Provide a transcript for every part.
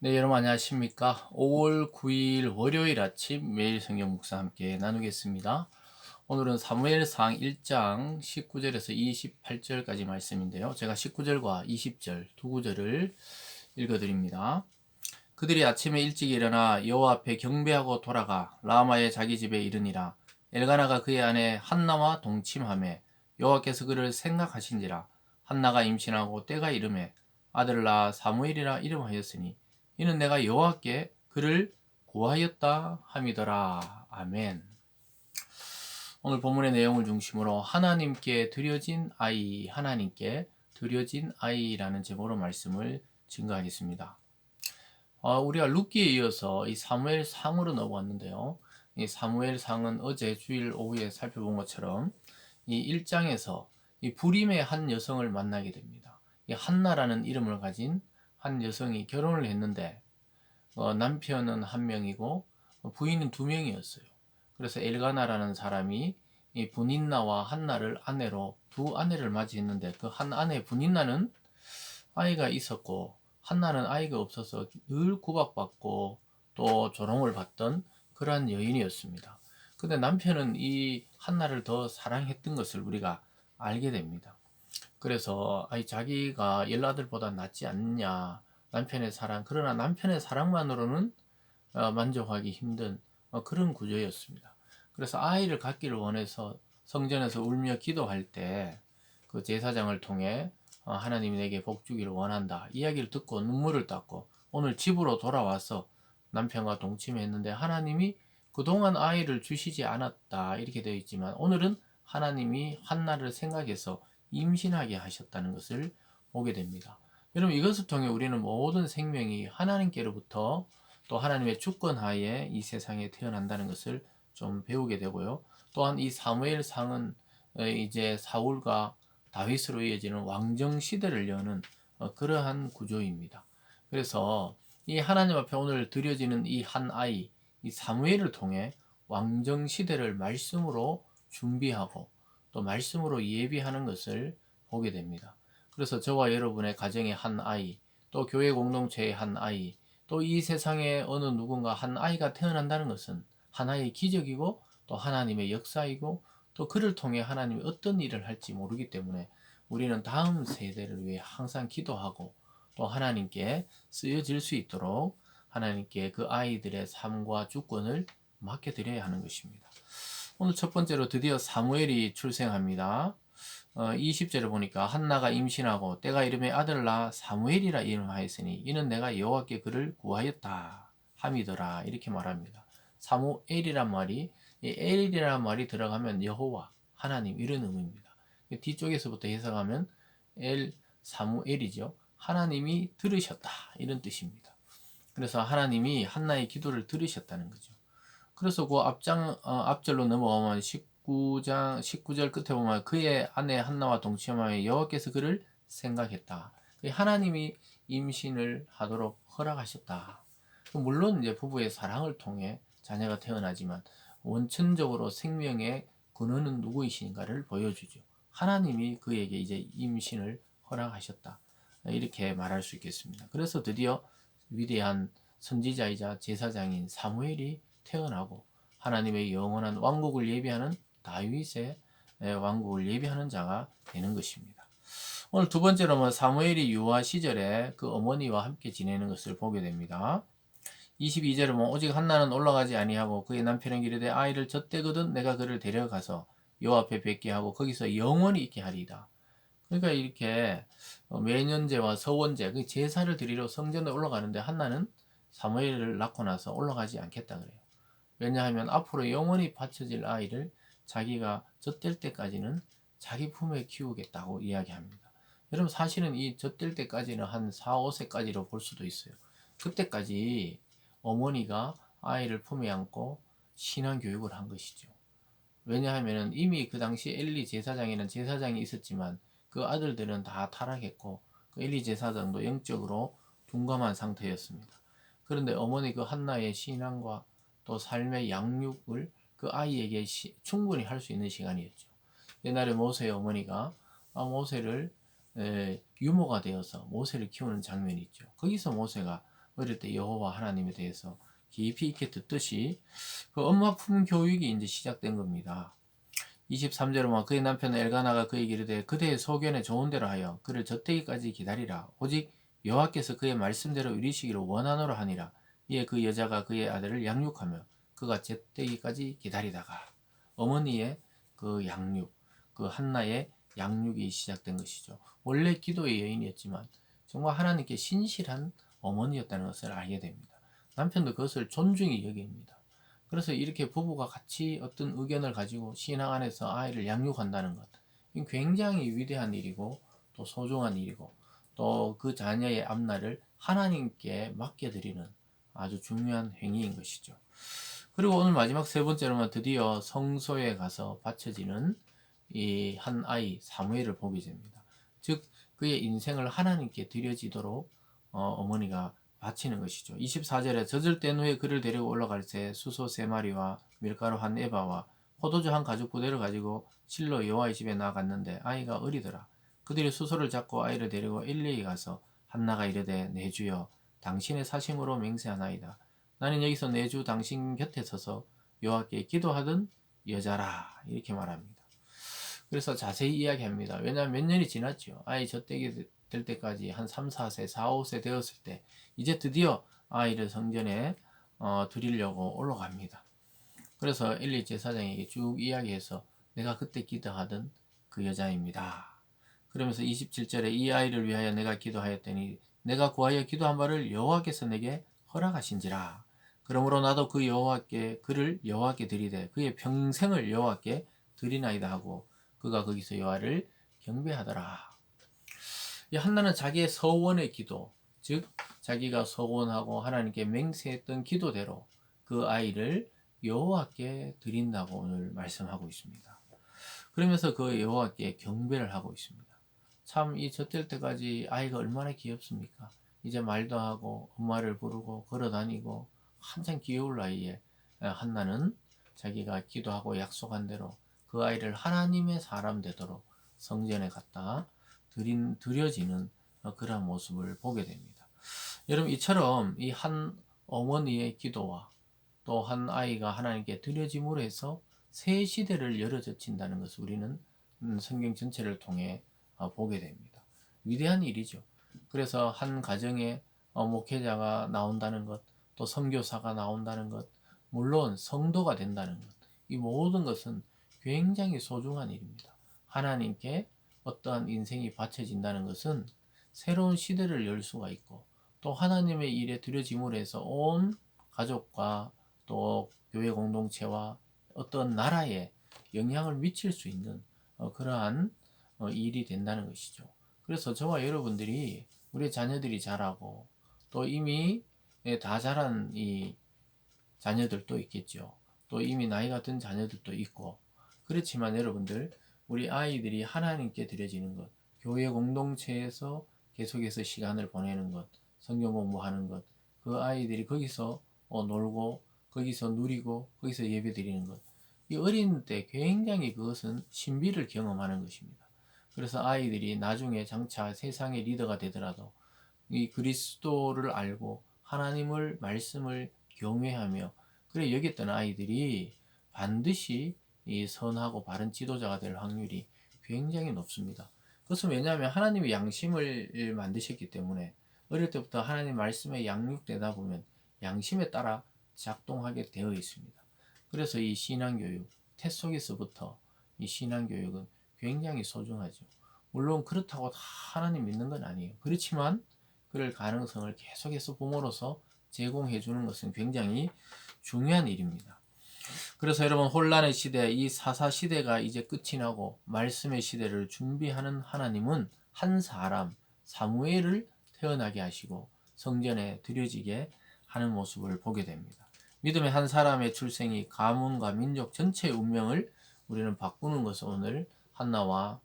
네, 여러분 안녕하십니까? 5월 9일 월요일 아침 매일 성경 묵상 함께 나누겠습니다. 오늘은 사무엘상 1장 19절에서 28절까지 말씀인데요. 제가 19절과 20절 두 구절을 읽어드립니다. 그들이 아침에 일찍 일어나 여호와 앞에 경배하고 돌아가 라마의 자기 집에 이르니라. 엘가나가 그의 아내 한나와 동침하매 여호와께서 그를 생각하신지라. 한나가 임신하고 때가 이르매 아들을 낳아 사무엘이라 이름하였으니 이는 내가 여호와께 그를 구하였다 함이더라. 아멘. 오늘 본문의 내용을 중심으로 하나님께 드려진 아이, 하나님께 드려진 아이라는 제목으로 말씀을 증거하겠습니다. 우리가 룻기에 이어서 이 사무엘 상으로 넘어왔는데요. 이 사무엘 상은 어제 주일 오후에 살펴본 것처럼 이 1장에서 이 불임의 한 여성을 만나게 됩니다. 이 한나라는 이름을 가진 한 여성이 결혼을 했는데 남편은 한 명이고 부인은 두 명이었어요. 그래서 엘가나라는 사람이 이 분인나와 한나를 아내로 두 아내를 맞이했는데 그 한 아내 분인나는 아이가 있었고 한나는 아이가 없어서 늘 구박받고 또 조롱을 받던 그러한 여인이었습니다. 근데 남편은 이 한나를 더 사랑했던 것을 우리가 알게 됩니다. 그래서 자기가 열아들보다 낫지 않느냐, 남편의 사랑, 그러나 남편의 사랑만으로는 만족하기 힘든 그런 구조였습니다. 그래서 아이를 갖기를 원해서 성전에서 울며 기도할 때 그 제사장을 통해 하나님이 내게 복 주기를 원한다 이야기를 듣고 눈물을 닦고 오늘 집으로 돌아와서 남편과 동침했는데 하나님이 그동안 아이를 주시지 않았다 이렇게 되어 있지만 오늘은 하나님이 한나를 생각해서 임신하게 하셨다는 것을 보게 됩니다. 여러분, 이것을 통해 우리는 모든 생명이 하나님께로부터 또 하나님의 주권 하에 이 세상에 태어난다는 것을 좀 배우게 되고요. 또한 이 사무엘상은 이제 사울과 다윗으로 이어지는 왕정 시대를 여는 그러한 구조입니다. 그래서 이 하나님 앞에 오늘 드려지는 이 한 아이, 이 사무엘을 통해 왕정 시대를 말씀으로 준비하고 또 말씀으로 예비하는 것을 보게 됩니다. 그래서 저와 여러분의 가정의 한 아이, 또 교회 공동체의 한 아이, 또 이 세상에 어느 누군가 한 아이가 태어난다는 것은 하나의 기적이고 또 하나님의 역사이고 또 그를 통해 하나님이 어떤 일을 할지 모르기 때문에 우리는 다음 세대를 위해 항상 기도하고 또 하나님께 쓰여질 수 있도록 하나님께 그 아이들의 삶과 주권을 맡겨드려야 하는 것입니다. 오늘 첫 번째로 드디어 사무엘이 출생합니다. 20절을 보니까 한나가 임신하고 때가 이름에 아들을 낳아 사무엘이라 이름하였으니 이는 내가 여호와께 그를 구하였다 함이더라 이렇게 말합니다. 사무엘이란 말이 이 엘이란 말이 들어가면 여호와 하나님 이런 의미입니다. 뒤쪽에서부터 해석하면 엘 사무엘이죠. 하나님이 들으셨다 이런 뜻입니다. 그래서 하나님이 한나의 기도를 들으셨다는 거죠. 그래서 그 앞절로 넘어가면 19절 끝에 보면 그의 아내 한나와 동침하여 여호와께서 그를 생각했다. 하나님이 임신을 하도록 허락하셨다. 물론 이제 부부의 사랑을 통해 자녀가 태어나지만 원천적으로 생명의 근원은 누구이신가를 보여주죠. 하나님이 그에게 이제 임신을 허락하셨다. 이렇게 말할 수 있겠습니다. 그래서 드디어 위대한 선지자이자 제사장인 사무엘이 태어나고 하나님의 영원한 왕국을 예비하는 다윗의 왕국을 예비하는 자가 되는 것입니다. 오늘 두 번째로는 사무엘이 유아 시절에 그 어머니와 함께 지내는 것을 보게 됩니다. 22절에 보면 오직 한나는 올라가지 아니하고 그의 남편에게 이르되 아이를 젖대거든 내가 그를 데려가서 여호와 앞에 뵙게 하고 거기서 영원히 있게 하리이다. 그러니까 이렇게 매년제와 서원제 그 제사를 드리러 성전에 올라가는데 한나는 사무엘을 낳고 나서 올라가지 않겠다 그래요. 왜냐하면 앞으로 영원히 바쳐질 아이를 자기가 젖될 때까지는 자기 품에 키우겠다고 이야기합니다. 여러분 사실은 이 젖될 때까지는 한 4, 5세까지로 볼 수도 있어요. 그때까지 어머니가 아이를 품에 안고 신앙 교육을 한 것이죠. 왜냐하면 이미 그 당시 엘리 제사장에는 제사장이 있었지만 그 아들들은 다 타락했고 그 엘리 제사장도 영적으로 둔감한 상태였습니다. 그런데 어머니 그 한나의 신앙과 또 삶의 양육을 그 아이에게 충분히 할 수 있는 시간이었죠. 옛날에 모세의 어머니가 모세를 유모가 되어서 모세를 키우는 장면이 있죠. 거기서 모세가 어릴 때 여호와 하나님에 대해서 깊이 있게 듣듯이 그 엄마 품 교육이 이제 시작된 겁니다. 23절에 뭐 그의 남편 엘가나가 그에게 이르되 그대의 소견에 좋은 대로 하여 그를 젖되기까지 기다리라. 오직 여호와께서 그의 말씀대로 이루시기를 원하노라 하니라. 이에 그 여자가 그의 아들을 양육하며 그가 젖되기까지 기다리다가 어머니의 그 양육, 그 한나의 양육이 시작된 것이죠. 원래 기도의 여인이었지만 정말 하나님께 신실한 어머니였다는 것을 알게 됩니다. 남편도 그것을 존중히 여깁니다. 그래서 이렇게 부부가 같이 어떤 의견을 가지고 신앙 안에서 아이를 양육한다는 것, 이건 굉장히 위대한 일이고 또 소중한 일이고 또 그 자녀의 앞날을 하나님께 맡겨드리는 아주 중요한 행위인 것이죠. 그리고 오늘 마지막 세 번째로는 드디어 성소에 가서 바쳐지는 이 한 아이 사무엘을 보게 됩니다. 즉 그의 인생을 하나님께 드려지도록 어머니가 바치는 것이죠. 24절에 젖을 땐 후에 그를 데리고 올라갈 때 수소 3마리와 밀가루 한 에바와 포도주 한 가죽 부대를 가지고 실로 여호와의 집에 나아갔는데 아이가 어리더라. 그들이 수소를 잡고 아이를 데리고 엘리에 가서 한나가 이르되 내 주여 당신의 사심으로 맹세하나이다. 나는 여기서 내 주 당신 곁에 서서 여호와께 기도하던 여자라 이렇게 말합니다. 그래서 자세히 이야기합니다. 왜냐하면 몇 년이 지났죠. 아이 젖되게 될 때까지 한 3, 4세, 4, 5세 되었을 때 이제 드디어 아이를 성전에 드리려고 올라갑니다. 그래서 엘리 제사장에게 쭉 이야기해서 내가 그때 기도하던 그 여자입니다. 그러면서 27절에 이 아이를 위하여 내가 기도하였더니 내가 구하여 기도한 바를 여호와께서 내게 허락하신지라. 그러므로 나도 그 여호와께 그를 여호와께 드리되 그의 평생을 여호와께 드리나이다 하고 그가 거기서 여호와를 경배하더라. 이 한나는 자기의 서원의 기도, 즉 자기가 서원하고 하나님께 맹세했던 기도대로 그 아이를 여호와께 드린다고 오늘 말씀하고 있습니다. 그러면서 그 여호와께 경배를 하고 있습니다. 참 이 젖될 때까지 아이가 얼마나 귀엽습니까? 이제 말도 하고 엄마를 부르고 걸어다니고 한참 귀여울 나이에 한나는 자기가 기도하고 약속한 대로 그 아이를 하나님의 사람 되도록 성전에 갖다 드려지는 그런 모습을 보게 됩니다. 여러분 이처럼 이 한 어머니의 기도와 또 한 아이가 하나님께 드려짐으로 해서 새 시대를 열어젖힌다는 것을 우리는 성경 전체를 통해 보게 됩니다. 위대한 일이죠. 그래서 한 가정에 목회자가 나온다는 것, 또 선교사가 나온다는 것, 물론 성도가 된다는 것, 이 모든 것은 굉장히 소중한 일입니다. 하나님께 어떠한 인생이 바쳐진다는 것은 새로운 시대를 열 수가 있고 또 하나님의 일에 드려짐으로 해서 온 가족과 또 교회 공동체와 어떤 나라에 영향을 미칠 수 있는 그러한 일이 된다는 것이죠. 그래서 저와 여러분들이 우리 자녀들이 자라고 또 이미 다 자란 이 자녀들도 있겠죠. 또 이미 나이가 든 자녀들도 있고 그렇지만 여러분들 우리 아이들이 하나님께 드려지는 것, 교회 공동체에서 계속해서 시간을 보내는 것, 성경 공부하는 것, 그 아이들이 거기서 놀고 거기서 누리고 거기서 예배 드리는 것, 이 어린 때 굉장히 그것은 신비를 경험하는 것입니다. 그래서 아이들이 나중에 장차 세상의 리더가 되더라도 이 그리스도를 알고 하나님을 말씀을 경외하며 그래 여겼던 아이들이 반드시 이 선하고 바른 지도자가 될 확률이 굉장히 높습니다. 그것은 왜냐하면 하나님이 양심을 만드셨기 때문에 어릴 때부터 하나님 말씀에 양육되다 보면 양심에 따라 작동하게 되어 있습니다. 그래서 이 신앙교육, 태 속에서부터 이 신앙교육은 굉장히 소중하죠. 물론 그렇다고 다 하나님 믿는 건 아니에요. 그렇지만 그럴 가능성을 계속해서 부모로서 제공해 주는 것은 굉장히 중요한 일입니다. 그래서 여러분 혼란의 시대, 이 사사 시대가 이제 끝이 나고 말씀의 시대를 준비하는 하나님은 한 사람 사무엘을 태어나게 하시고 성전에 드려지게 하는 모습을 보게 됩니다. 믿음의 한 사람의 출생이 가문과 민족 전체의 운명을 우리는 바꾸는 것을 오늘 한나와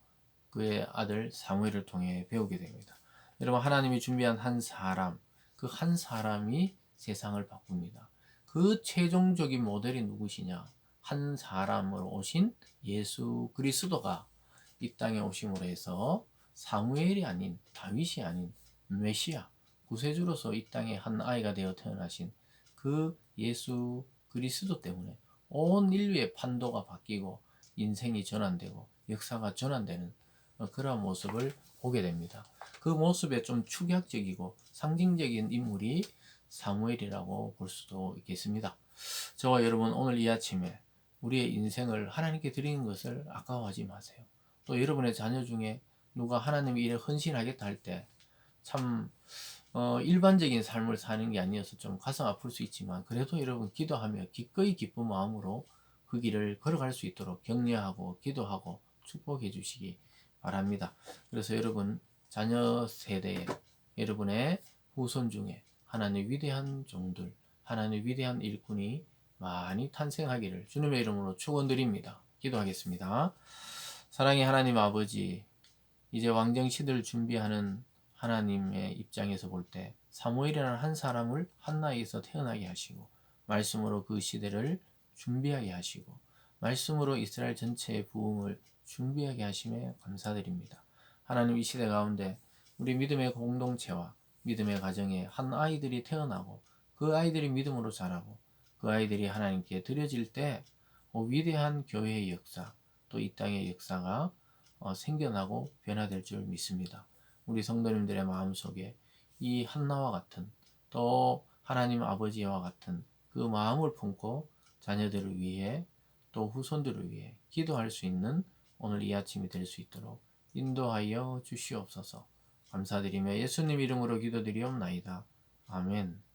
그의 아들 사무엘을 통해 배우게 됩니다. 여러분 하나님이 준비한 한 사람, 그 한 사람이 세상을 바꿉니다. 그 최종적인 모델이 누구시냐? 한 사람으로 오신 예수 그리스도가 이 땅에 오심으로 해서 사무엘이 아닌 다윗이 아닌 메시아, 구세주로서 이 땅에 한 아이가 되어 태어나신 그 예수 그리스도 때문에 온 인류의 판도가 바뀌고 인생이 전환되고 역사가 전환되는 그런 모습을 보게 됩니다. 그 모습에 좀 축약적이고 상징적인 인물이 사무엘이라고 볼 수도 있겠습니다. 저와 여러분 오늘 이 아침에 우리의 인생을 하나님께 드리는 것을 아까워하지 마세요. 또 여러분의 자녀 중에 누가 하나님 일에 헌신하겠다 할 때 참 일반적인 삶을 사는 게 아니어서 좀 가슴 아플 수 있지만 그래도 여러분 기도하며 기꺼이 기쁜 마음으로 그 길을 걸어갈 수 있도록 격려하고 기도하고 축복해 주시기 바랍니다. 그래서 여러분 자녀 세대에 여러분의 후손 중에 하나님의 위대한 종들, 하나님의 위대한 일꾼이 많이 탄생하기를 주님의 이름으로 축원드립니다. 기도하겠습니다. 사랑의 하나님 아버지, 이제 왕정 시대를 준비하는 하나님의 입장에서 볼 때 사무엘이라는 한 사람을 한 나이에서 태어나게 하시고 말씀으로 그 시대를 준비하게 하시고 말씀으로 이스라엘 전체의 부흥을 준비하게 하심에 감사드립니다. 하나님 이 시대 가운데 우리 믿음의 공동체와 믿음의 가정에 한 아이들이 태어나고 그 아이들이 믿음으로 자라고 그 아이들이 하나님께 드려질 때 위대한 교회의 역사 또 이 땅의 역사가 생겨나고 변화될 줄 믿습니다. 우리 성도님들의 마음속에 이 한나와 같은 또 하나님 아버지와 같은 그 마음을 품고 자녀들을 위해 또 후손들을 위해 기도할 수 있는 오늘 이 아침이 될 수 있도록 인도하여 주시옵소서. 감사드리며 예수님 이름으로 기도드리옵나이다. 아멘.